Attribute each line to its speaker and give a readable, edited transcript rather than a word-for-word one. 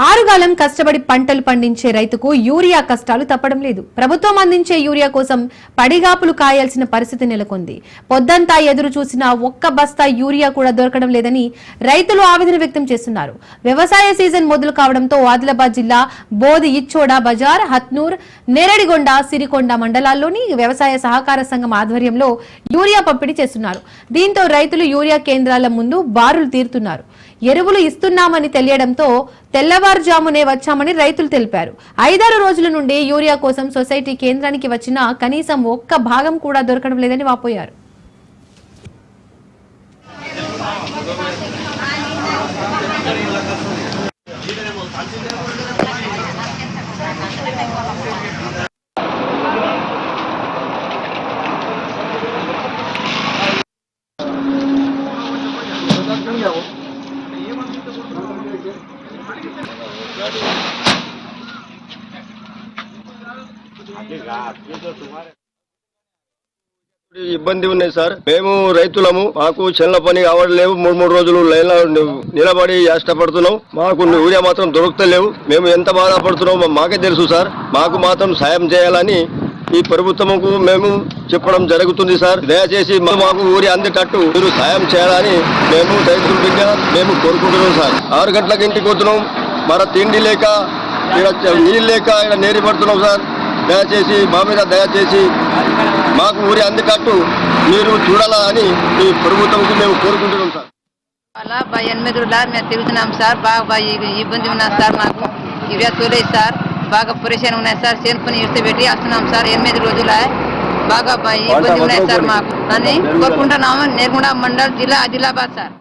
Speaker 1: ఆరుగాలం కష్టపడి పంటలు పండించే రైతుకు యూరియా కష్టాలు తప్పడం లేదు. ప్రభుత్వం అందించే యూరియా కోసం పడిగాపులు కాయాల్సిన పరిస్థితి నెలకొంది. పొద్దంతా ఎదురు చూసినా ఒక్క బస్తా యూరియా కూడా దొరకడం లేదని రైతులు ఆవేదన వ్యక్తం చేస్తున్నారు. వ్యవసాయ సీజన్ మొదలు కావడంతో ఆదిలాబాద్ జిల్లా బోధి ఇచ్చోడ బజార్, హత్నూర్, నేరడిగొండ, సిరికొండ మండలాల్లోని వ్యవసాయ సహకార సంఘం ఆధ్వర్యంలో యూరియా పంపిణీ చేస్తున్నారు. దీంతో రైతులు యూరియా కేంద్రాల ముందు బారులు తీరుతున్నారు. ఎరువులు ఇస్తున్నామని తెలియడంతో తెల్లవారుజామునే వచ్చామని రైతులు తెలిపారు. 5-6 రోజుల నుండి యూరియా కోసం సొసైటీ కేంద్రానికి వచ్చినా కనీసం ఒక్క భాగం కూడా దొరకడం లేదని వాపోయారు.
Speaker 2: ఇబ్బంది ఉన్నాయి సార్. మేము రైతులము, మాకు చెల్ల పని కావట్లేవు. 3 రోజులు లైన్ నిలబడి కష్టపడుతున్నాం. మాకు యూరియా మాత్రం దొరుకుతలేవు. మేము ఎంత బాధపడుతున్నామో మాకే తెలుసు సార్. మాకు మాత్రం సాయం చేయాలని ఈ ప్రభుత్వంకు మేము చెప్పడం జరుగుతుంది సార్. దయచేసి మాకు యూరియా అందేటట్టు మీరు సాయం చేయాలని మేము రైతుల బిడ్డ మేము కోరుకుంటున్నాం సార్. 6 గంటలకు ఇంటికి పోతున్నాం, మన తిండి లేక నీళ్ళు లేక ఇక్కడ నేరి పడుతున్నాం సార్. దయచేసి మా మీద దయచేసి మాకు ఊరి అందేటట్టు మీరు చూడాలని ఈ ప్రభుత్వంకు మేము కోరుకుంటున్నాం సార్.
Speaker 3: 8 రోజులు మేము తిరుగుతున్నాం సార్. బాగా ఇబ్బంది ఉన్నా సార్. మాకు ఇవే తోలేదు సార్. బాగా పరేషాన్ ఉన్నాయి సార్. చేను పని ఇస్తే పెట్టి వస్తున్నాం సార్. 8 రోజుల బాగా ఇబ్బంది ఉన్నాయి సార్. మాకు అని కోరుకుంటున్నాము. నేర్కొండ మండల్ జిల్లా ఆదిలాబాద్ సార్.